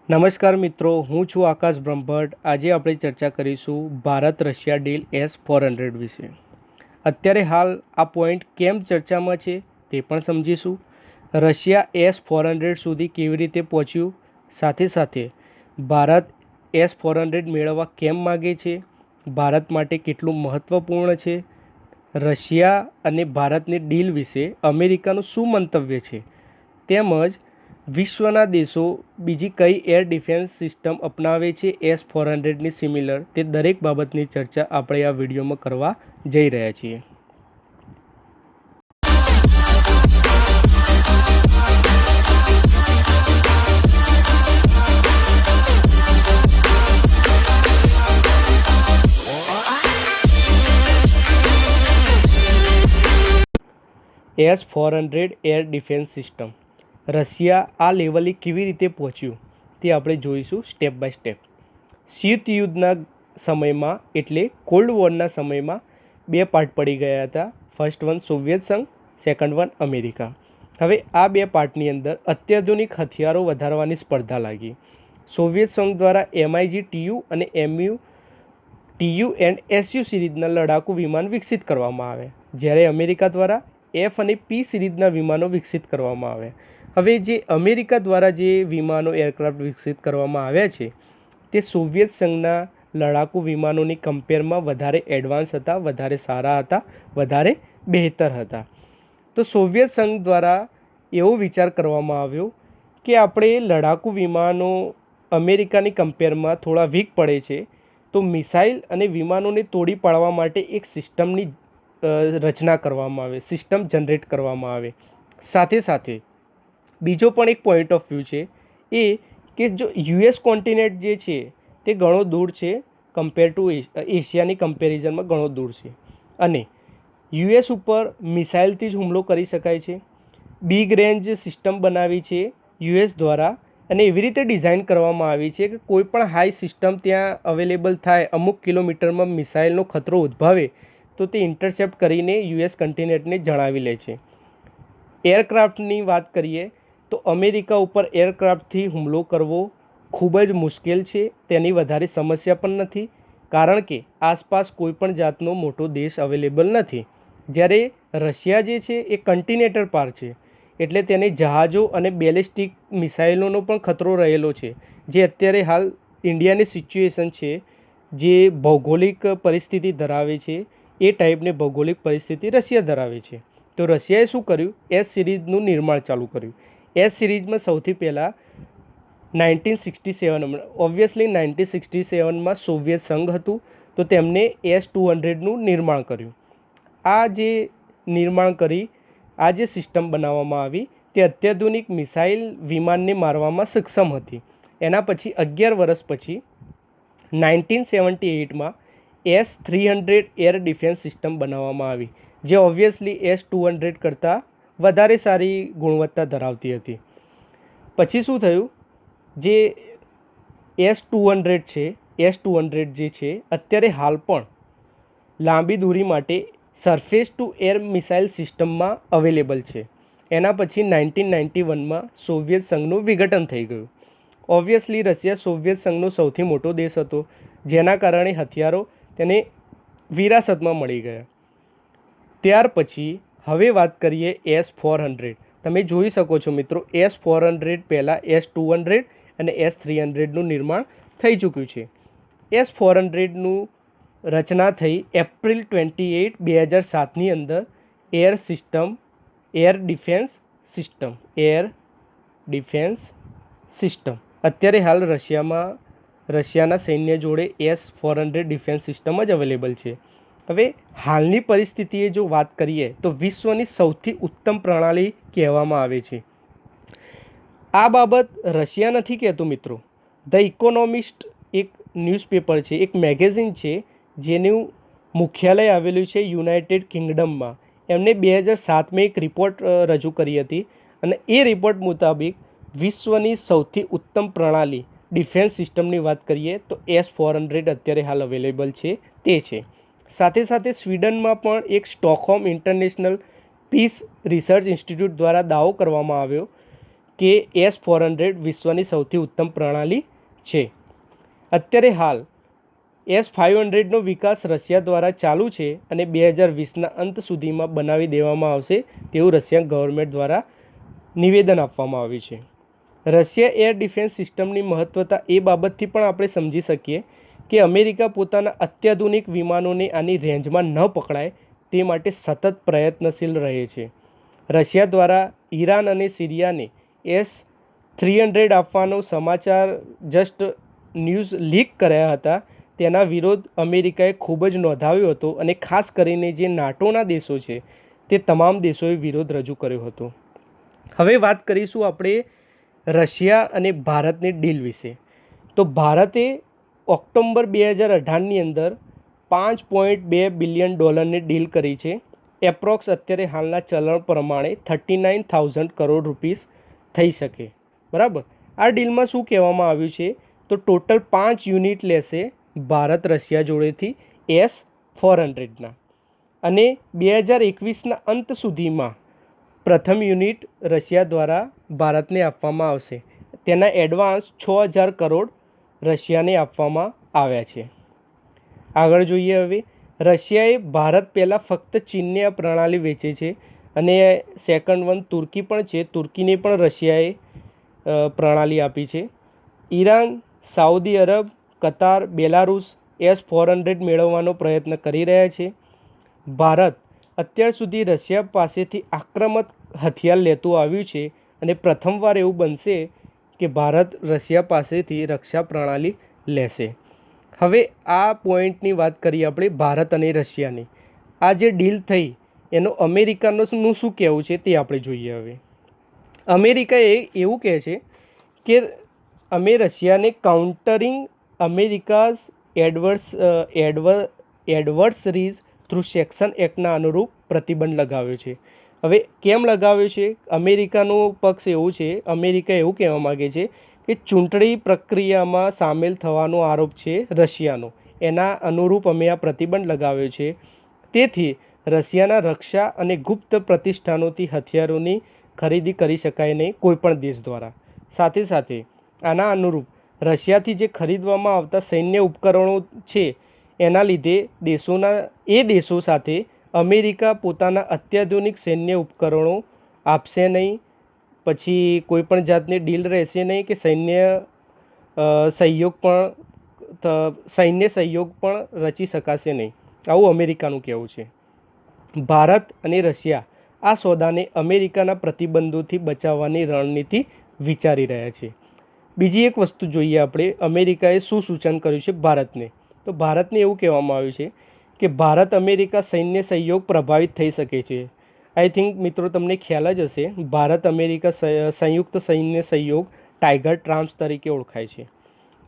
નમસ્કાર મિત્રો, હું છું આકાશ બ્રહ્મભટ્ટ। આજે આપણે ચર્ચા કરીશું ભારત રશિયા ડીલ S-400 વિશે। અત્યારે હાલ આ પોઈન્ટ કેમ ચર્ચામાં છે તે પણ સમજીશું। રશિયા S-400 સુધી કેવી રીતે પહોંચ્યું, સાથે સાથે ભારત S-400 મેળવવા કેમ માગે છે, ભારત માટે કેટલું મહત્ત્વપૂર્ણ છે, રશિયા અને ભારતની ડીલ વિશે અમેરિકાનું શું મંતવ્ય છે, તેમજ વિશ્વના દેશો બીજી કઈ એર ડિફેન્સ સિસ્ટમ અપનાવે છે S-400ની સિમિલર, તે દરેક બાબતની ચર્ચા આપણે આ વિડીયોમાં કરવા જઈ રહ્યા છીએ। S-400 air defence system Russia આ લેવલે કેવી રીતે પહોંચ્યું તે આપણે જોઈશું સ્ટેપ બાય સ્ટેપ। શીત યુદ્ધના સમયમાં એટલે કોલ્ડ વોરના સમયમાં બે પાર્ટ પડી ગયા હતા। ફર્સ્ટ વન સોવિયત સંઘ, સેકન્ડ વન અમેરિકા। હવે આ બે પાર્ટની અંદર અત્યાધુનિક હથિયારો વધારવાની સ્પર્ધા લાગી। સોવિયત સંઘ દ્વારા MiG TU અને MU TU એન્ડ SU સિરીઝના લડાકુ વિમાન વિકસિત કરવામાં આવ્યા, જ્યારે અમેરિકા દ્વારા F અને P સિરીઝના વિમાનો વિકસિત કરવામાં આવ્યા। હવે જે અમેરિકા દ્વારા જે વિમાનો એરક્રાફ્ટ વિકસિત કરવામાં આવ્યા છે તે સોવિયત સંઘના લડાકુ વિમાનોની કમ્પેરમાં વધારે એડવાન્સ હતા, વધારે સારા હતા, વધારે બહેતર હતા। તો સોવિયત સંઘ દ્વારા એવો વિચાર કરવામાં આવ્યો કે આપણે લડાકુ વિમાનો અમેરિકાની કમ્પેરમાં થોડા વીક પડે છે, તો મિસાઇલ અને વિમાનોને તોડી પાડવા માટે એક સિસ્ટમની રચના કરવામાં આવે, સિસ્ટમ જનરેટ કરવામાં આવે। સાથે સાથે બીજો પણ એક પોઈન્ટ ઓફ વ્યૂ છે એ કે જો US કોન્ટિનેન્ટ જે છે તે ઘણો દૂર છે, કમ્પેર ટુ એશિયાની કમ્પેરિઝનમાં ઘણો દૂર છે, અને US ઉપર મિસાઇલથી જ હુમલો કરી શકાય છે। બિગ રેન્જ સિસ્ટમ બનાવી છે US દ્વારા, અને એવી રીતે ડિઝાઇન કરવામાં આવી છે કે કોઈ પણ હાઈ સિસ્ટમ ત્યાં અવેલેબલ થાય, અમુક કિલોમીટરમાં મિસાઇલનો ખતરો ઉદ્ભવે તો તે ઇન્ટરસેપ્ટ કરીને US કન્ટિનેન્ટને જણાવી લે છે। એરક્રાફ્ટની વાત કરીએ તો અમેરિકા ઉપર એરક્રાફ્ટથી હુમલો કરવો ખૂબ જ મુશ્કેલ છે, તેની વધારે સમસ્યા પણ નથી, કારણ કે આસપાસ કોઈ પણ જાતનો મોટો દેશ અવેલેબલ નથી। જ્યારે રશિયા જે છે એ કન્ટિનેન્ટલ પાર છે, એટલે તેને જહાજો અને બેલિસ્ટિક મિસાઇલોનો પણ ખતરો રહેલો છે, જે અત્યારે હાલ ઇન્ડિયાની સિચ્યુએશન છે, જે ભૌગોલિક પરિસ્થિતિ ધરાવે છે એ ટાઈપની ભૌગોલિક પરિસ્થિતિ રશિયા ધરાવે છે। તો રશિયાએ શું કર્યું, S સિરીઝનું નિર્માણ ચાલુ કર્યું। S સિરીઝમાં સૌથી પહેલાં 1967, ઓબ્વિયસલી 1967માં સોવિયત સંઘ હતું, તો તેમણે S-200નું નિર્માણ કર્યું। આ જે નિર્માણ કરી, આ જે સિસ્ટમ બનાવવામાં આવી તે અત્યાધુનિક મિસાઇલ વિમાનને મારવામાં સક્ષમ હતી। એના પછી 11 વર્ષ પછી 1978માં S-300 એર ડિફેન્સ સિસ્ટમ બનાવવામાં આવી, જે ઓબ્વિયસલી S-200 કરતાં વધારે સારી ગુણવત્તા ધરાવતી હતી। પછી શું થયું, જે S-200 છે, S-200 જે છે અત્યારે હાલ પણ લાંબી દૂરી માટે સરફેસ ટુ એર મિસાઇલ સિસ્ટમમાં અવેલેબલ છે। એના પછી 1991માં સોવિયત સંઘનું વિઘટન થઈ ગયું। ઓબ્વિયસલી રશિયા સોવિયત સંઘનો સૌથી મોટો દેશ હતો, જેના કારણે હથિયારો તેને વિરાસતમાં મળી ગયા। ત્યાર પછી હવે વાત કરીએ S-400। તમે જોઈ શકો છો મિત્રો, S-400 પહેલાં S-200 અને S-300નું નિર્માણ થઈ ચૂક્યું છે। S-400નું રચના થઈ એપ્રિલ 28, 2007ની અંદર એર ડિફેન્સ સિસ્ટમ અત્યારે હાલ રશિયાના સૈન્ય જોડે S-400 ડિફેન્સ સિસ્ટમ જ અવેલેબલ છે। હવે હાલની પરિસ્થિતિએ જો વાત કરીએ તો વિશ્વની સૌથી ઉત્તમ પ્રણાલી કહેવામાં આવે છે। આ બાબત રશિયા નથી કહેતું મિત્રો, ધ ઇકોનોમિસ્ટ એક ન્યૂઝપેપર છે, એક મેગેઝિન છે, જેનું મુખ્યાલય આવેલું છે યુનાઇટેડ કિંગડમમાં। એમને 2007માં એક રિપોર્ટ રજૂ કરી હતી, અને એ રિપોર્ટ મુતાબિક વિશ્વની સૌથી ઉત્તમ પ્રણાલી ડિફેન્સ સિસ્ટમની વાત કરીએ તો S-400 અત્યારે હાલ અવેલેબલ છે તે છે। સાથે સાથે સ્વીડનમાં પણ એક Stockholm International Peace Research Institute દ્વારા દાવો કરવામાં આવ્યો કે S-400 વિશ્વની સૌથી ઉત્તમ પ્રણાલી છે. અત્યારે હાલ S-500નો વિકાસ રશિયા દ્વારા ચાલુ છે અને 2020ના અંત સુધીમાં બનાવી દેવામાં આવશે તેવું રશિયન ગવર્મેન્ટ દ્વારા નિવેદન આપવામાં આવ્યું છે. રશિયા એર ડિફેન્સ સિસ્ટમની મહત્વતા એ બાબતથી પણ આપણે સમજી શકીએ કે અમેરિકા પોતાના અત્યાધુનિક વિમાનોને આની રેન્જમાં ન પકડાય તે માટે સતત પ્રયત્નશીલ રહે છે. રશિયા દ્વારા ઈરાન અને સિરિયાને S-300 આપવાનો સમાચાર જસ્ટ ન્યૂઝ લીક કર્યા હતા. તેના વિરોધ અમેરિકાએ ખૂબ જ નોંધાવ્યો હતો અને ખાસ કરીને જે નાટોના દેશો છે તે તમામ દેશોએ વિરોધ રજૂ કર્યો હતો. હવે વાત કરીશું આપણે રશિયા અને ભારતની ડીલ વિશે. તો ભારતે ઓક્ટોબર 2018ની અંદર $5.2 બિલિયન ડીલ કરી છે. એપ્રોક્સ અત્યારે હાલના ચલણ પ્રમાણે 39,000 કરોડ રૂપીસ થઈ શકે. બરાબર. આ ડીલમાં શું કહેવામાં આવ્યું છે તો ટોટલ 5 યુનિટ લેશે ભારત રશિયા જોડેથી S-400ના અને 2021ના અંત સુધીમાં પ્રથમ યુનિટ રશિયા દ્વારા ભારતને આપવામાં આવશે. તેના એડવાન્સ 6,000 કરોડ રશિયાને આપવામાં આવ્યા છે. આગળ જોઈએ. હવે રશિયાએ ભારત પહેલાં ફક્ત ચીનને આ પ્રણાલી વેચે છે અને સેકન્ડ વન તુર્કી પણ છે. તુર્કીને પણ રશિયાએ પ્રણાલી આપી છે. ઈરાન, સાઉદી અરબ, કતાર, બેલારુસ S-400 મેળવવાનો પ્રયત્ન કરી રહ્યા છે. ભારત અત્યાર સુધી રશિયા પાસેથી આક્રમક હથિયાર લેતું આવ્યું છે અને પ્રથમવાર એવું બનશે કે ભારત રશિયા પાસેથી રક્ષા પ્રણાલી લેશે. હવે આ પોઈન્ટની વાત કરીએ આપણે ભારત અને રશિયાની. આ જે ડીલ થઈ એનો અમેરિકાનું શું કહેવું છે તે આપણે જોઈએ. હવે અમેરિકા એવું કહે છે કે અમે રશિયાને કાઉન્ટરિંગ અમેરિકાઝ એડવર્સરીઝ થ્રુ સેક્શન એક્ટના અનુરૂપ પ્રતિબંધ લગાવ્યો છે. હવે કેમ લગાવ્યો છે? અમેરિકાનો પક્ષ એવું છે, અમેરિકા એવું કહેવા માગે છે કે ચૂંટણી પ્રક્રિયામાં સામેલ થવાનો આરોપ છે રશિયાનો, એના અનુરૂપ અમે આ પ્રતિબંધ લગાવ્યો છે. તેથી રશિયાના રક્ષા અને ગુપ્ત પ્રતિષ્ઠાનોથી હથિયારોની ખરીદી કરી શકાય નહીં કોઈપણ દેશ દ્વારા. સાથે સાથે આના અનુરૂપ રશિયાથી જે ખરીદવામાં આવતા સૈન્ય ઉપકરણો છે એના લીધે દેશો સાથે અમેરિકા પોતાના અત્યાધુનિક સૈન્ય ઉપકરણો આપશે નહીં. પછી કોઈપણ જાતની ડીલ રહેશે નહીં કે સૈન્ય સહયોગ પણ રચી શકાશે નહીં. આવું અમેરિકાનું કહેવું છે. ભારત અને રશિયા આ સોદાને અમેરિકાના પ્રતિબંધોથી બચાવવાની રણનીતિ વિચારી રહ્યા છે. બીજી એક વસ્તુ જોઈએ આપણે, અમેરિકાએ શું સૂચન કર્યું છે ભારતને. તો ભારતને એવું કહેવામાં આવ્યું છે કે ભારત અમેરિકા સૈન્ય સહયોગ પ્રભાવિત થઈ શકે છે. આઈ થિંક મિત્રો તમને ખ્યાલ જ હશે, ભારત અમેરિકા સંયુક્ત સૈન્ય સહયોગ ટાઈગર ટ્રામ્સ તરીકે ઓળખાય છે.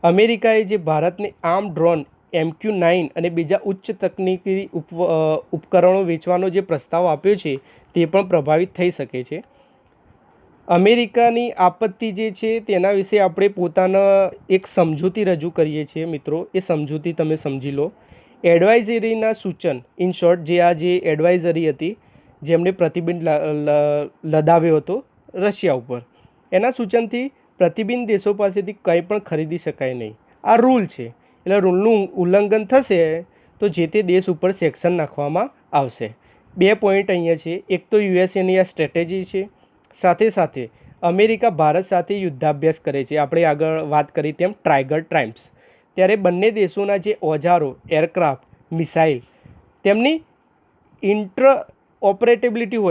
અમેરિકાએ જે ભારતને આર્મ ડ્રોન MQ-9 અને બીજા ઉચ્ચ તકનીકી ઉપકરણો વેચવાનો જે પ્રસ્તાવ આપ્યો છે તે પણ પ્રભાવિત થઈ શકે છે. અમેરિકાની આપત્તિ જે છે તેના વિશે આપણે પોતાના એક સમજૂતી રજૂ કરીએ છીએ મિત્રો. એ સમજૂતી તમે સમજી લો. એડવાઇઝરીના સૂચન, ઇન શોર્ટ, જે એડવાઇઝરી હતી જેમણે પ્રતિબંધ લદાવ્યો હતો રશિયા ઉપર, એના સૂચનથી પ્રતિબંધ દેશો પાસેથી કંઈ પણ ખરીદી શકાય નહીં. આ રૂલ છે. એટલે રૂલનું ઉલ્લંઘન થશે તો જે તે દેશ ઉપર સેક્શન નાખવામાં આવશે. 2 પોઈન્ટ અહીંયા છે. એક તો યુએસએની આ સ્ટ્રેટેજી છે. સાથે સાથે અમેરિકા ભારત સાથે યુદ્ધાભ્યાસ કરે છે. આપણે આગળ વાત કરી તેમ ટાઈગર ટ્રામ્સ. ત્યારે બંને દેશોના જે ઓજારો, એરક્રાફ્ટ, મિસાઇલ, તેમની ઇન્ટરઓપરેટેબિલિટી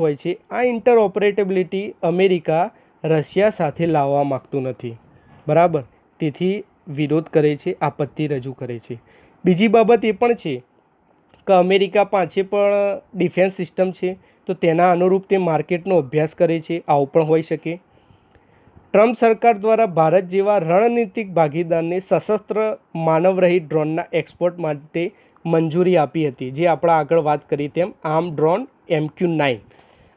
હોય છે. આ ઇન્ટરઓપરેટેબિલિટી અમેરિકા રશિયા સાથે લાવવા માગતું નથી. બરાબર. તેથી વિરોધ કરે છે, આપત્તિ રજૂ કરે છે. બીજી બાબત એ પણ છે કે અમેરિકા પાસે પણ ડિફેન્સ સિસ્ટમ છે, તો તેના અનુરૂપ તે માર્કેટનો અભ્યાસ કરે છે. આવું પણ હોઈ શકે. ટ્રમ્પ સરકાર દ્વારા ભારત જેવા રણનીતિક ભાગીદારને સશસ્ત્ર માનવરહિત ડ્રોનના એક્સપોર્ટ માટે મંજૂરી આપી હતી, જે આપણે આગળ વાત કરી તેમ આર્મ ડ્રોન MQ-9.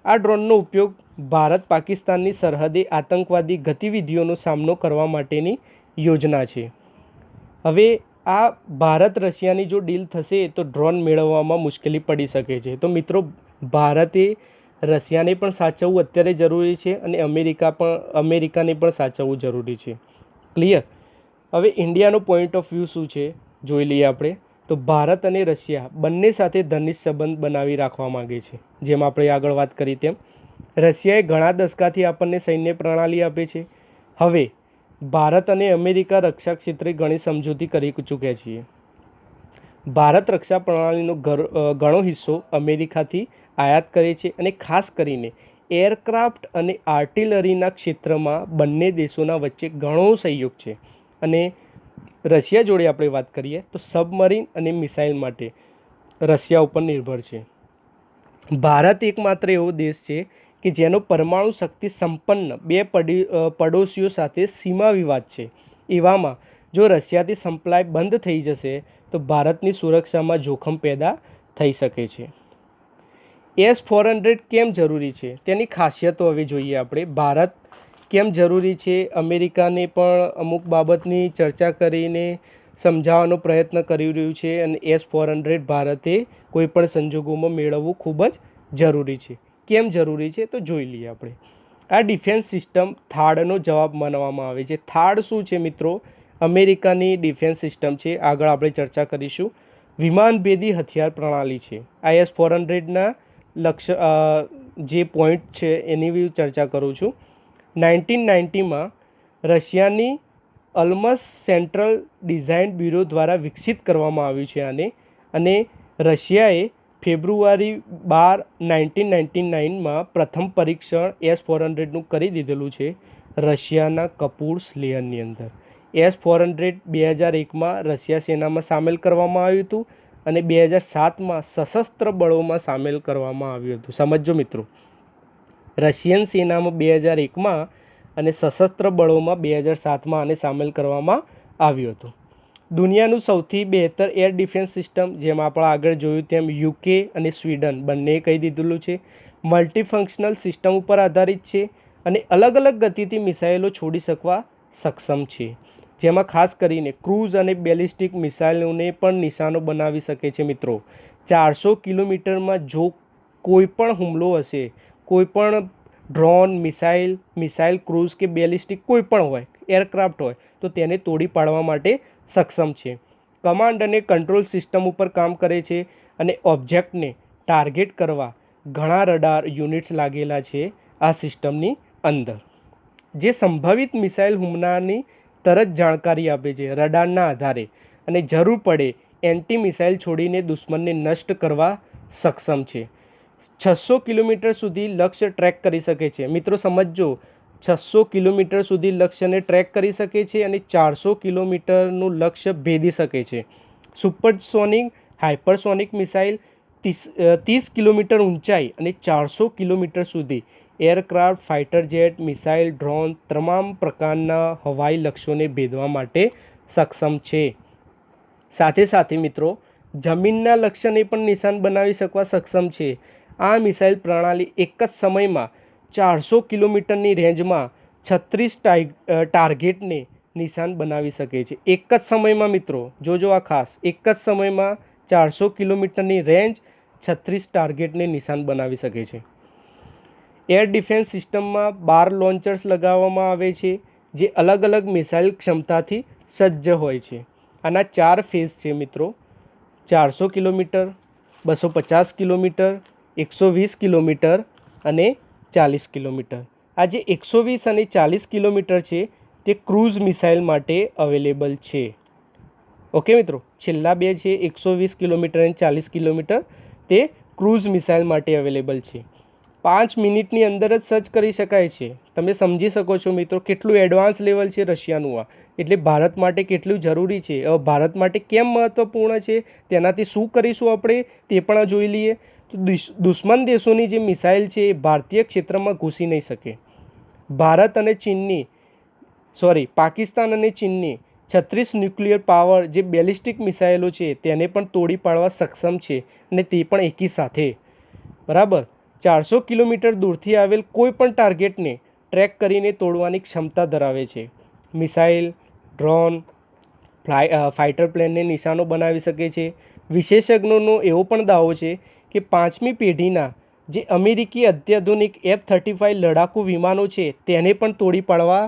આ ડ્રોનનો ઉપયોગ ભારત પાકિસ્તાનની સરહદે આતંકવાદી ગતિવિધિઓનો સામનો કરવા માટેની યોજના છે. હવે આ ભારત રશિયાની જો ડીલ થશે તો ડ્રોન મેળવવામાં મુશ્કેલી પડી શકે છે. તો મિત્રો, ભારતે રશિયાને પણ સાચવવું અત્યારે જરૂરી છે અને અમેરિકાને પણ સાચવવું જરૂરી છે. ક્લિયર? હવે ઇન્ડિયાનો પોઈન્ટ ઓફ વ્યૂ શું છે જોઈ લઈએ આપણે. તો ભારત અને રશિયા બંને સાથે ઘનિષ્ઠ સંબંધ બનાવી રાખવા માંગે છે. જેમ આપણે આગળ વાત કરી તેમ રશિયાએ ઘણા દશકાથી આપણને સૈન્ય પ્રણાલી આપે છે. હવે ભારત અને અમેરિકા રક્ષા ક્ષેત્રે ઘણી સમજૂતી કરી ચૂક્યા છીએ. ભારત રક્ષા પ્રણાલીનો ઘણો હિસ્સો અમેરિકાથી આયાત કરે છે અને ખાસ કરીને એરક્રાફ્ટ અને આર્ટિલરીના ક્ષેત્રમાં બંને દેશોના વચ્ચે ઘણો સહયોગ છે. અને રશિયા જોડે આપણે વાત કરીએ તો સબમરીન અને મિસાઇલ માટે રશિયા ઉપર નિર્ભર છે. ભારત એકમાત્ર એવો દેશ છે કે જેનો પરમાણુ શક્તિ સંપન્ન બે પડોશીઓ સાથે સીમા વિવાદ છે. એવામાં જો રશિયાથી સપ્લાય બંધ થઈ જશે તો ભારતની સુરક્ષામાં જોખમ પેદા થઈ શકે છે. S-400 કેમ જરૂરી છે તેની ખાસિયતો હવે જોઈએ આપણે. ભારત કેમ જરૂરી છે, અમેરિકાને પણ અમુક બાબતની ચર્ચા કરીને સમજાવવાનો પ્રયત્ન કરી રહ્યું છે અને S-400 ભારતે કોઈ પણ સંજોગોમાં મેળવવું ખૂબ જ જરૂરી છે. કેમ જરૂરી છે તો જોઈ લઈએ આપણે. આ ડિફેન્સ સિસ્ટમ થાડનો જવાબ માનવામાં આવે છે. થાડ શું છે મિત્રો? અમેરિકાની ડિફેન્સ સિસ્ટમ છે. આગળ આપણે ચર્ચા કરીશું. વિમાનભેદી હથિયાર પ્રણાલી છે. આ S-400ના જે પોઈન્ટ છે એની ચર્ચા કરું છું. 1990માં રશિયાની અલ્મસ સેન્ટ્રલ ડિઝાઇન બ્યુરો દ્વારા વિકસિત કરવામાં આવ્યું છે અને રશિયાએ ફેબ્રુઆરી 12, 1999માં પ્રથમ પરીક્ષણ S-400નું કરી દીધેલું છે રશિયાના કપૂર્સલેયરની અંદર. S-400 2001માં રશિયા સેનામાં સામેલ કરવામાં આવ્યું હતું અને 2007માં સશસ્ત્ર બળોમાં સામેલ કરવામાં આવ્યું હતું. સમજો મિત્રો, રશિયન સેનામાં 2001માં અને સશસ્ત્ર બળોમાં 2007માં આને સામેલ કરવામાં આવ્યું હતું. દુનિયાનું સૌથી બહેતર એર ડિફેન્સ સિસ્ટમ, જેમ આપણે આગળ જોયું તેમ UK અને સ્વીડન બંનેએ કહી દીધેલું છે. મલ્ટીફંક્શનલ સિસ્ટમ ઉપર આધારિત છે અને અલગ અલગ ગતિથી મિસાઇલો છોડી શકવા સક્ષમ છે. જેમાં ખાસ કરીને ક્રૂઝ અને બેલિસ્ટિક મિસાઇલોને પણ નિશાનો બનાવી શકે છે મિત્રો. 400 કિલોમીટરમાં જો કોઈ પણ હુમલો હશે, કોઈ પણ ડ્રોન, મિસાઇલ ક્રૂઝ કે બેલિસ્ટિક કોઈ પણ હોય, એરક્રાફ્ટ હોય, તો તેને તોડી પાડવા માટે સક્ષમ છે. કમાન્ડ અને કંટ્રોલ સિસ્ટમ ઉપર કામ કરે છે અને ઓબ્જેક્ટને ટાર્ગેટ કરવા ઘણા રડાર યુનિટ્સ લાગેલા છે આ સિસ્ટમની અંદર, જે સંભવિત મિસાઇલ હુમલાની તરત જાણકારી આપે છે રડારના આધારે અને જરૂર પડે એન્ટી મિસાઇલ છોડીને દુશ્મનને નષ્ટ કરવા સક્ષમ છે. 600 કિલોમીટર સુધી લક્ષ્ય ટ્રેક કરી શકે છે. મિત્રો સમજો, 600 કિલોમીટર સુધી લક્ષ્યને ટ્રેક કરી શકે છે અને 400 કિલોમીટરનું લક્ષ્ય ભેદી શકે છે. સુપરસોનિક, હાઇપરસોનિક મિસાઇલ 30 કિલોમીટર ઊંચાઈ અને 400 કિલોમીટર સુધી aircraft, fighter jet, missile, drone તમામ પ્રકારના હવાઈ લક્ષ્યોને ભેદવા માટે સક્ષમ છે. સાથે સાથે મિત્રો, જમીનના લક્ષ્યને પણ નિશાન બનાવી શકવા સક્ષમ છે. આ મિસાઇલ પ્રણાલી એક જ સમયમાં 400 કિલોમીટરની રેન્જમાં 36 ટાર્ગેટને નિશાન બનાવી શકે છે. એક જ સમયમાં મિત્રો, જોજો આ ખાસ, એક જ સમયમાં 400 કિલોમીટરની રેન્જ 36 ટાર્ગેટને નિશાન બનાવી શકે છે. એર ડિફેન્સ સિસ્ટમમાં 12 લોન્ચર્સ લગાવવામાં આવે છે જે અલગ અલગ મિસાઇલ ક્ષમતાથી સજ્જ હોય છે. આના 4 ફેઝ છે મિત્રો: 400 કિલોમીટર, 250 કિલોમીટર, 120 કિલોમીટર અને 40 કિલોમીટર. આ જે 120 અને 40 કિલોમીટર છે તે ક્રૂઝ મિસાઇલ માટે અવેલેબલ છે. ઓકે મિત્રો, છેલ્લા બે છે 120 કિલોમીટર અને 40 કિલોમીટર, તે ક્રૂઝ મિસાઇલ માટે અવેલેબલ છે. 5 મિનિટની અંદર જ સર્ચ કરી શકાય છે. તમે સમજી શકો છો મિત્રો કેટલું એડવાન્સ લેવલ છે રશિયાનું આ. એટલે ભારત માટે કેટલું જરૂરી છે. હવે ભારત માટે કેમ મહત્વપૂર્ણ છે, તેનાથી શું કરીશું આપણે તે પણ જોઈ લઈએ. તો દુશ્મન દેશોની જે મિસાઇલ છે એ ભારતીય ક્ષેત્રમાં ઘૂસી નહીં શકે. ભારત અને પાકિસ્તાન અને ચીનની 36 ન્યુક્લિયર પાવર જે બેલિસ્ટિક મિસાઇલો છે તેને પણ તોડી પાડવા સક્ષમ છે અને તે પણ એકી સાથે. બરાબર, 400 કિલોમીટર દૂરથી આવેલ કોઈ પણ ટાર્ગેટને ટ્રેક કરીને તોડવાની ક્ષમતા ધરાવે છે. મિસાઇલ, ડ્રોન, ફાઇટર પ્લેનને નિશાનો બનાવી શકે છે. વિશેષજ્ઞોનો એવો પણ દાવો છે કે 5મી પેઢીના જે અમેરિકી અત્યાધુનિક F-35 લડાકુ વિમાનો છે તેને પણ તોડી પાડવા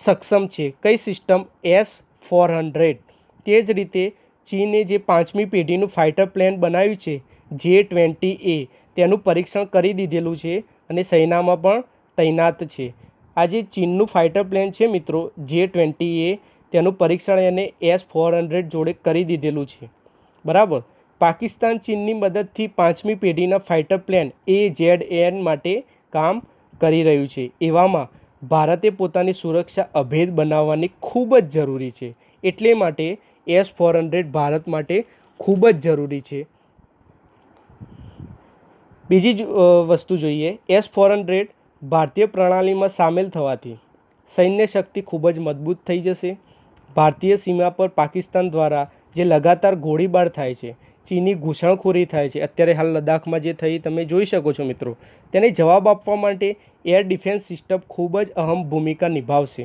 સક્ષમ છે. કઈ સિસ્ટમ? S-400. તે જ રીતે ચીને જે 5મી પેઢીનું ફાઇટર પ્લેન બનાવ્યું છે J-20A, તેનું પરીક્ષણ કરી દીધેલું છે અને સેનામાં પણ તૈનાત છે. આ જે ચીનનું ફાઇટર પ્લેન છે મિત્રો J-20A, તેનું પરીક્ષણ એને S-400 જોડે કરી દીધેલું છે. બરાબર. પાકિસ્તાન ચીનની મદદથી 5મી પેઢીના ફાઇટર પ્લેન AZN માટે કામ કરી રહ્યું છે. એવામાં ભારતે પોતાની સુરક્ષા અભેદ બનાવવાની ખૂબ જ જરૂરી છે. એટલે માટે S-400 ભારત માટે ખૂબ જ જરૂરી છે. બીજી વસ્તુ જોઈએ, S-400 ભારતીય પ્રણાલીમાં સામેલ થવાથી સૈન્ય શક્તિ ખૂબ જ મજબૂત થઈ જશે. ભારતીય સીમા પર પાકિસ્તાન દ્વારા જે લગાતાર ગોળીબાર થાય છે, ચીની ઘૂસણખોરી થાય છે, અત્યારે હાલ લદ્દાખમાં જે થઈ તમે જોઈ શકો છો મિત્રો, તેને જવાબ આપવા માટે એર ડિફેન્સ સિસ્ટમ ખૂબ જ અહમ ભૂમિકા નિભાવશે.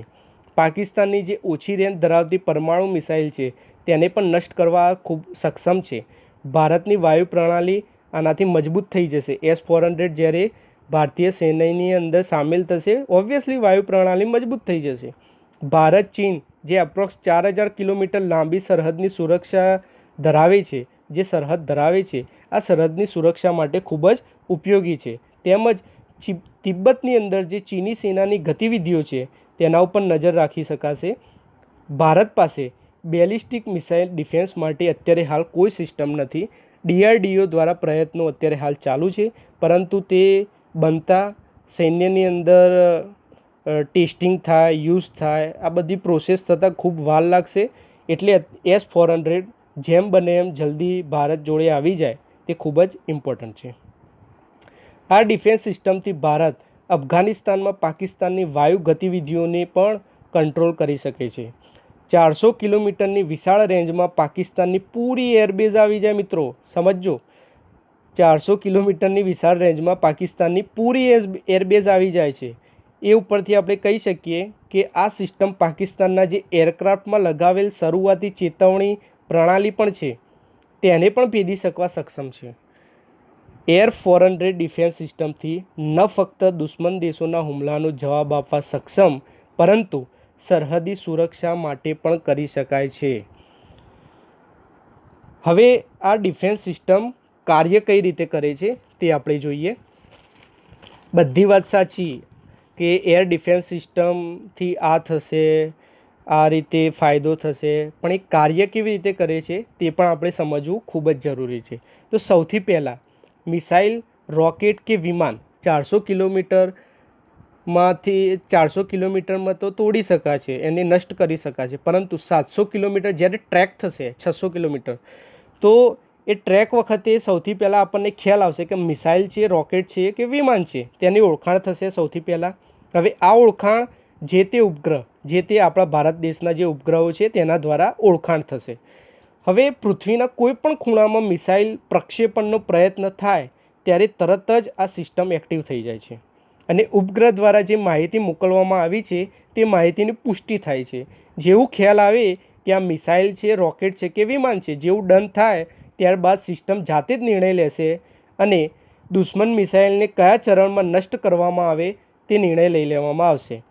પાકિસ્તાનની જે ઓછી રેન્જ ધરાવતી પરમાણુ મિસાઇલ છે તેને પણ નષ્ટ કરવા ખૂબ સક્ષમ છે. ભારતની વાયુ પ્રણાલી આનાથી મજબૂત થઈ જશે. S-400 જ્યારે ભારતીય સૈન્યની અંદર સામેલ થશે, ઓબ્વિયસલી વાયુ પ્રણાલી મજબૂત થઈ જશે. ભારત ચીન જે અપ્રોક્સ 4000 કિલોમીટર લાંબી સરહદની સુરક્ષા ધરાવે છે, આ સરહદની સુરક્ષા માટે ખૂબ જ ઉપયોગી છે. તેમજ તિબ્બતની અંદર જે ચીની સેનાની ગતિવિધિઓ છે તેના ઉપર નજર રાખી શકાશે. ભારત પાસે બેલિસ્ટિક મિસાઇલ ડિફેન્સ માટે અત્યારે હાલ કોઈ સિસ્ટમ નથી. DRDO દ્વારા પ્રયત્નો અત્યારે હાલ ચાલુ છે, પરંતુ તે બનતા સૈન્યની અંદર ટેસ્ટિંગ થાય, યુઝ થાય, આ બધી પ્રોસેસ થતાં ખૂબ વાર લાગશે. એટલે S-400 જેમ બને એમ જલ્દી ભારત જોડે આવી જાય તે ખૂબ જ ઇમ્પોર્ટન્ટ છે. આ ડિફેન્સ સિસ્ટમથી ભારત અફઘાનિસ્તાનમાં પાકિસ્તાનની વાયુ ગતિવિધિઓને પણ કંટ્રોલ કરી શકે છે. 400 કિલોમીટરની વિશાળ રેન્જમાં પાકિસ્તાનની પૂરી એરબેઝ આવી જાય મિત્રો, સમજજો. 400 કિલોમીટરની વિશાળ રેન્જમાં પાકિસ્તાનની પૂરી એરબેઝ આવી જાય છે. એ ઉપરથી આપણે કહી શકીએ કે આ સિસ્ટમ પાકિસ્તાનના જે એરક્રાફ્ટમાં લગાવેલ શરૂઆતી ચેતવણી પ્રણાલી પણ છે તેને પણ ભેદી શકવા સક્ષમ છે. S-400 ડિફેન્સ સિસ્ટમથી ન ફક્ત દુશ્મન દેશોના હુમલાનો જવાબ આપવા સક્ષમ, પરંતુ સરહદી સુરક્ષા માટે પણ કરી શકાય છે. હવે આ ડિફેન્સ સિસ્ટમ કાર્ય કઈ રીતે કરે છે તે આપણે જોઈએ. બધી વાત સાચી કે એર ડિફેન્સ સિસ્ટમથી આ થશે, આ રીતે ફાયદો થશે, પણ એ કાર્ય કેવી રીતે કરે છે તે પણ આપણે સમજવું ખૂબ જ જરૂરી છે. તો સૌથી પહેલાં મિસાઇલ, રોકેટ કે વિમાન 400 કિલોમીટરમાં તો તોડી શકાશે, એને નષ્ટ કરી શકાશે, પરંતુ 700 કિલોમીટર જ્યારે ટ્રેક થશે, 600 કિલોમીટર, તો એ ટ્રેક વખતે સૌથી પહેલાં આપણને ખ્યાલ આવશે કે મિસાઇલ છે, રોકેટ છે કે વિમાન છે, તેની ઓળખાણ થશે સૌથી પહેલાં. હવે આ ઓળખાણ જે તે ઉપગ્રહ, જે તે આપણા ભારત દેશના જે ઉપગ્રહો છે તેના દ્વારા ઓળખાણ થશે. હવે પૃથ્વીના કોઈ પણ ખૂણામાં મિસાઇલ પ્રક્ષેપણનો પ્રયત્ન થાય ત્યારે તરત જ આ સિસ્ટમ એક્ટિવ થઈ જાય છે અને ઉપગ્રહ દ્વારા જે માહિતી મોકલવામાં આવી છે તે માહિતીની પુષ્ટિ થાય છે. જેવું ખ્યાલ આવે કે આ મિસાઇલ છે, રોકેટ છે કે વિમાન છે, જેવું ડન થાય ત્યારબાદ સિસ્ટમ જાતે જ નિર્ણય લેશે અને દુશ્મન મિસાઇલને કયા ચરણમાં નષ્ટ કરવામાં આવે તે નિર્ણય લઈ લેવામાં આવશે.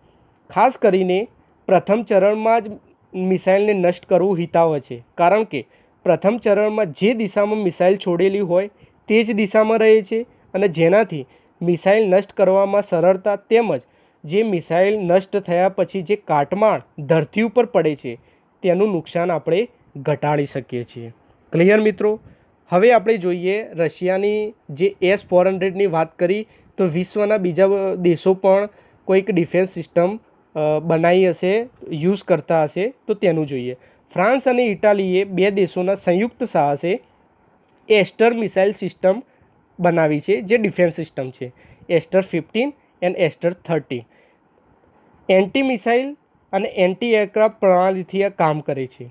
ખાસ કરીને પ્રથમ ચરણમાં જ મિસાઇલને નષ્ટ કરવું હિતાવહ છે, કારણ કે પ્રથમ ચરણમાં જે દિશામાં મિસાઇલ છોડેલી હોય તે જ દિશામાં રહે છે અને જેનાથી મિસાઇલ નષ્ટ કરવામાં સરળતા, તેમજ જે મિસાઇલ નષ્ટ થયા પછી જે કાટમાળ ધરતી ઉપર પડે છે તેનું નુકસાન આપણે ઘટાડી શકીએ છીએ. ક્લિયર મિત્રો? હવે આપણે જોઈએ રશિયાની જે S-400ની વાત કરી તો વિશ્વના બીજા દેશો પણ કોઈક ડિફેન્સ સિસ્ટમ બનાવી હશે, યુઝ કરતા હશે, તો તેનું જોઈએ. ફ્રાન્સ અને ઇટાલીએ બે દેશોના સંયુક્ત સાહસે એસ્ટર મિસાઇલ સિસ્ટમ બનાવી છે જે ડિફેન્સ સિસ્ટમ છે. S-15 and S-30 anti missile અને એન્ટી એરક્રાફ્ટ પ્રણાલીથી આ કામ કરે છે.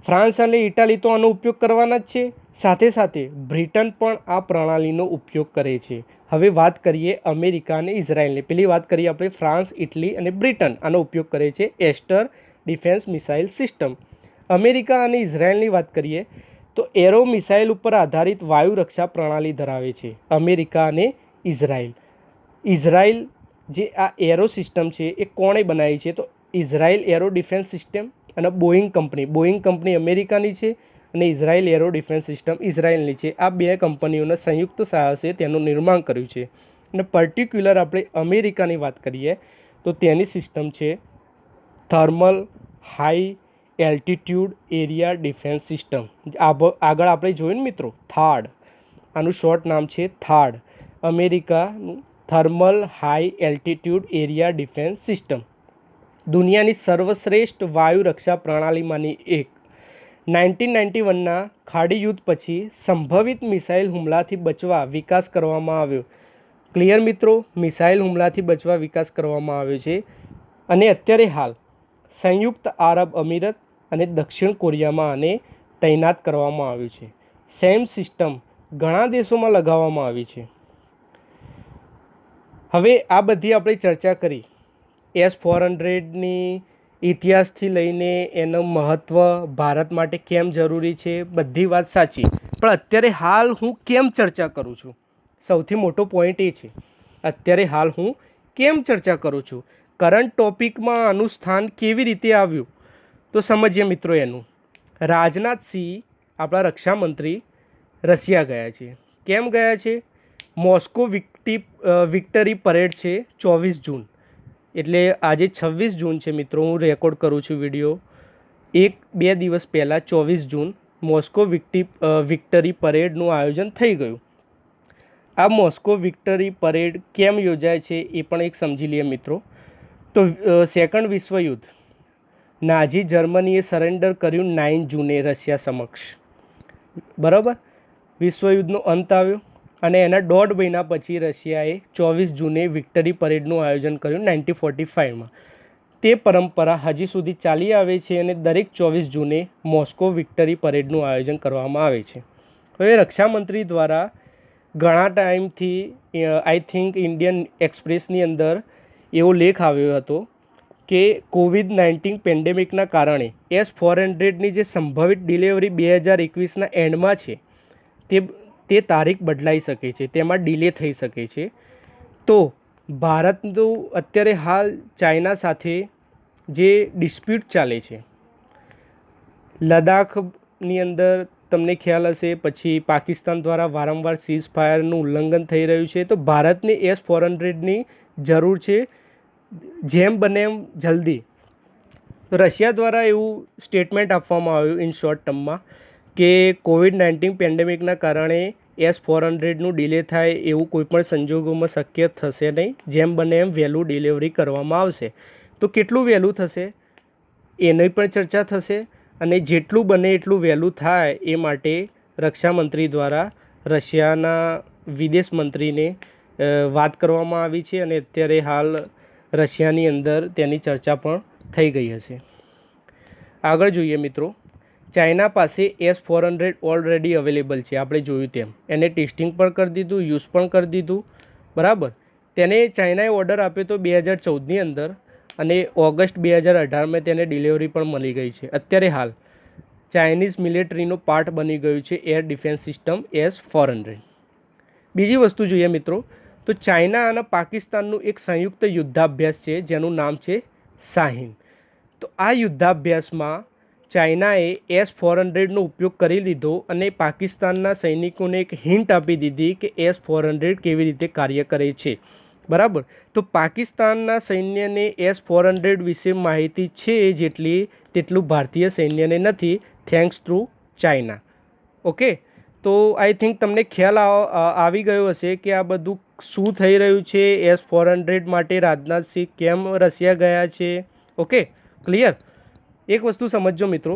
ફ્રાન્સ અને ઇટાલી તો આનો ઉપયોગ કરવાના જ છે, સાથે સાથે બ્રિટન પણ આ પ્રણાલીનો ઉપયોગ કરે છે. હવે વાત કરીએ અમેરિકા અને ઇઝરાયલની. પેલી વાત કરીએ આપણે ફ્રાન્સ, ઇટલી અને બ્રિટન આનો ઉપયોગ કરે છે એસ્ટર ડિફેન્સ મિસાઇલ સિસ્ટમ. અમેરિકા અને ઇઝરાયલની વાત કરીએ તો એરો મિસાઇલ ઉપર આધારિત વાયુ રક્ષા પ્રણાલી ધરાવે છે અમેરિકા અને ઇઝરાયલ. ઇઝરાયલ જે આ એરો સિસ્ટમ છે એ કોણે બનાવી છે? તો ઇઝરાયલ એરો ડિફેન્સ સિસ્ટમ અને બોઈંગ કંપની અમેરિકાની છે અને ઇઝરાયલ એરો ડિફેન્સ સિસ્ટમ ઇઝરાયલની છે. આ બે કંપનીઓના સંયુક્ત સાહસે તેનું નિર્માણ કર્યું છે. અને પર્ટિક્યુલર આપણે અમેરિકાની વાત કરીએ તો તેની સિસ્ટમ છે thermal high altitude area defence system. આગળ આપણે જોયું ને મિત્રો થાડ, આનું શોર્ટ નામ છે થાડ. અમેરિકાનું thermal high altitude area defence system દુનિયાની સર્વશ્રેષ્ઠ વાયુ રક્ષા પ્રણાલીમાંની એક. 1991ના ખાડી યુદ્ધ પછી સંભવિત મિસાઇલ હુમલાથી બચવા વિકાસ કરવામાં આવ્યો. ક્લિયર મિત્રો, મિસાઇલ હુમલાથી બચવા વિકાસ કરવામાં આવ્યો છે. અને અત્યારે હાલ સંયુક્ત આરબ અમીરત અને દક્ષિણ કોરિયામાં આને તૈનાત કરવામાં આવ્યું છે. સેમ સિસ્ટમ ઘણા દેશોમાં લગાવવામાં આવી છે. હવે આ બધી આપણે ચર્ચા કરી S-400ની ઇતિહાસથી લઈને એનું મહત્ત્વ ભારત માટે કેમ જરૂરી છે, બધી વાત સાચી. પણ અત્યારે હાલ હું કેમ ચર્ચા કરું છું, સૌથી મોટો પોઈન્ટ એ છે અત્યારે હાલ હું કેમ ચર્ચા કરું છું, કરંટ ટોપિકમાં આનું સ્થાન કેવી રીતે આવ્યું. તો સમજીએ મિત્રો એનું. રાજનાથસિંહ આપણા રક્ષામંત્રી રશિયા ગયા છે. કેમ ગયા છે? મોસ્કો વિક્ટરી પરેડ છે 24 જૂન, એટલે આજે 26 જૂન છે મિત્રો, હું રેકોર્ડ કરું છું વિડીયો. 1-2 દિવસ પહેલાં 24 જૂન મોસ્કો વિક્ટરી પરેડનું આયોજન થઈ ગયું. આ મોસ્કો વિક્ટરી પરેડ કેમ યોજાય છે એ પણ એક સમજી લઈએ મિત્રો. તો સેકન્ડ વિશ્વયુદ્ધ, નાઝી જર્મનીએ સરેન્ડર કર્યું 9 જૂને રશિયા સમક્ષ. બરાબર, વિશ્વયુદ્ધનો અંત આવ્યો અને એના 1.5 મહિના પછી રશિયાએ 24 જૂને વિક્ટરી પરેડનું આયોજન કર્યું 1945માં. તે પરંપરા હજી સુધી ચાલી આવે છે અને દરેક 24 જૂને મોસ્કો વિક્ટરી પરેડનું આયોજન કરવામાં આવે છે. હવે રક્ષામંત્રી દ્વારા ઘણા ટાઈમથી આઈ થિંક ઇન્ડિયન એક્સપ્રેસની અંદર એવો લેખ આવ્યો હતો કે COVID-19 પેન્ડેમિકના કારણે S-400ની જે સંભવિત ડિલિવરી 2021ના એન્ડમાં છે તે તારીખ બદલાઈ શકે છે, તેમાં ડિલે થઈ શકે છે. તો ભારતનું અત્યારે હાલ ચાઇના સાથે જે ડિસ્પ્યુટ ચાલે છે, લદ્દાખની અંદર તમને ખ્યાલ હશે, પછી પાકિસ્તાન દ્વારા વારંવાર સીઝ ફાયરનું ઉલ્લંઘન થઈ રહ્યું છે. તો ભારતને S-400ની જરૂર છે જેમ બને એમ જલ્દી. રશિયા દ્વારા એવું સ્ટેટમેન્ટ આપવામાં આવ્યું ઇન શોર્ટ ટર્મમાં કે COVID-19 પેન્ડેમિકના કારણે S-400નું ડિલે થાય એવું કોઈપણ સંજોગોમાં શક્ય થશે નહીં. જેમ બને એમ વહેલું ડિલિવરી કરવામાં આવશે. તો કેટલું વહેલું થશે એની પણ ચર્ચા થશે અને જેટલું બને એટલું વહેલું થાય એ માટે રક્ષામંત્રી દ્વારા રશિયાના વિદેશ મંત્રીને વાત કરવામાં આવી છે અને અત્યારે હાલ રશિયાની અંદર તેની ચર્ચા પણ થઈ ગઈ હશે. આગળ જોઈએ મિત્રો, ચાઇના પાસે S-400 ઓલરેડી અવેલેબલ છે. આપણે જોયું તેમ એને ટેસ્ટિંગ પણ કરી દીધું, યુઝ પણ કરી દીધું. બરાબર, તેને ચાઇનાએ ઓર્ડર આપ્યો તો 2014ની અંદર અને ઓગસ્ટ 2018માં તેને ડિલિવરી પણ મળી ગઈ છે. અત્યારે હાલ ચાઇનીઝ મિલિટરીનો પાર્ટ બની ગયું છે એર ડિફેન્સ સિસ્ટમ S-400. બીજી વસ્તુ જોઈએ મિત્રો, તો ચાઇના અને પાકિસ્તાનનું એક સંયુક્ત યુદ્ધાભ્યાસ છે જેનું નામ છે શાહીન. તો આ યુદ્ધાભ્યાસમાં ચાઇનાએ S-400નો ઉપયોગ કરી લીધો અને પાકિસ્તાનના સૈનિકોને એક હિન્ટ આપી દીધી કે S-400 કેવી રીતે કાર્ય કરે છે. બરાબર, તો પાકિસ્તાનના સૈન્યને S-400 વિશે માહિતી છે તેટલું ભારતીય સૈન્યને નથી, થેન્ક્સ ટુ ચાઇના. ઓકે, તો આઈ થિંક તમને ખ્યાલ આવી ગયો હશે કે આ બધું શું થઈ રહ્યું છે. S-400 માટે રાજનાથસિંહ કેમ રશિયા ગયા છે. Okay, clear. એક વસ્તુ સમજજો મિત્રો,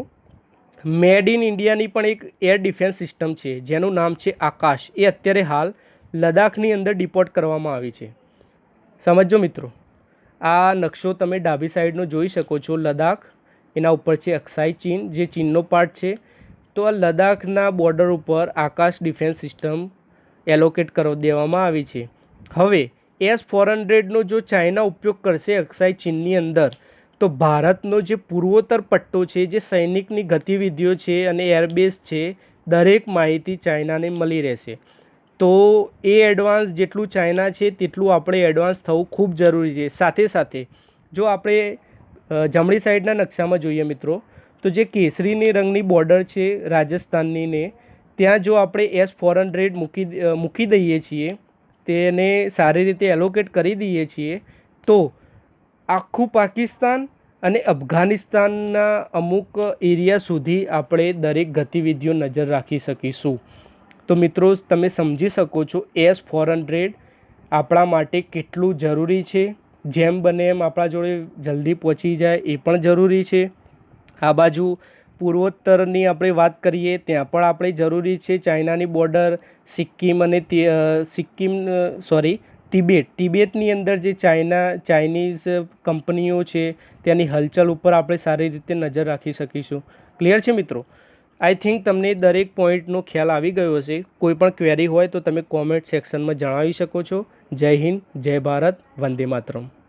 મેડ ઇન ઇન્ડિયાની પણ એક એર ડિફેન્સ સિસ્ટમ છે જેનું નામ છે આકાશ. એ અત્યારે હાલ લદ્દાખની અંદર ડિપોર્ટ કરવામાં આવી છે. સમજજો મિત્રો, આ નકશો તમે ડાબી સાઈડનો જોઈ શકો છો. લદ્દાખ, એના ઉપર છે અક્સાઈ ચીન, જે ચીનનો પાર્ટ છે. તો આ લદ્દાખના બોર્ડર ઉપર આકાશ ડિફેન્સ સિસ્ટમ એલોકેટ કરી દેવામાં આવી છે. હવે S-400નો જો ચાઇના ઉપયોગ કરશે અક્સાઈ ચીનની અંદર, તો ભારતનો જે પૂર્વોત્તર પટ્ટો છે, જે સૈનિકની ગતિવિધિઓ છે અને એરબેઝ છે, દરેક માહિતી ચાઇનાને મળી રહેશે. તો એ એડવાન્સ જેટલું ચાઇના છે તેટલું આપણે એડવાન્સ થવું ખૂબ જરૂરી છે. સાથે સાથે જો આપણે જમણી સાઈડના નકશામાં જોઈએ મિત્રો, તો જે કેસરીની રંગની બોર્ડર છે રાજસ્થાનની ને, ત્યાં જો આપણે S-400 મૂકી દઈએ છીએ, તેને સારી રીતે એલોકેટ કરી દઈએ છીએ, તો આખું પાકિસ્તાન અને અફઘાનિસ્તાનના અમુક એરિયા સુધી આપણે દરેક ગતિવિધિઓ નજર રાખી શકીશું. તો મિત્રો તમે સમજી શકો છો S-400 આપણા માટે કેટલું જરૂરી છે. જેમ બને એમ આપણા જોડે જલ્દી પહોંચી જાય એ પણ જરૂરી છે. આ બાજુ પૂર્વોત્તરની આપણે વાત કરીએ ત્યાં પણ આપણે જરૂરી છે. ચાઇનાની બોર્ડર સિક્કિમ અને તિબેટની અંદર જે ચાઇનીઝ કંપનીઓ છે ત્યાંની હલચલ ઉપર આપણે સારી રીતે નજર રાખી શકીશું. ક્લિયર છે મિત્રો? આઈ થિંક તમને દરેક પોઈન્ટનો ખ્યાલ આવી ગયો હશે. કોઈ પણ ક્વેરી હોય તો તમે કોમેન્ટ સેક્શનમાં જણાવી શકો છો. જય હિન્દ, જય ભારત, વંદે માતરમ.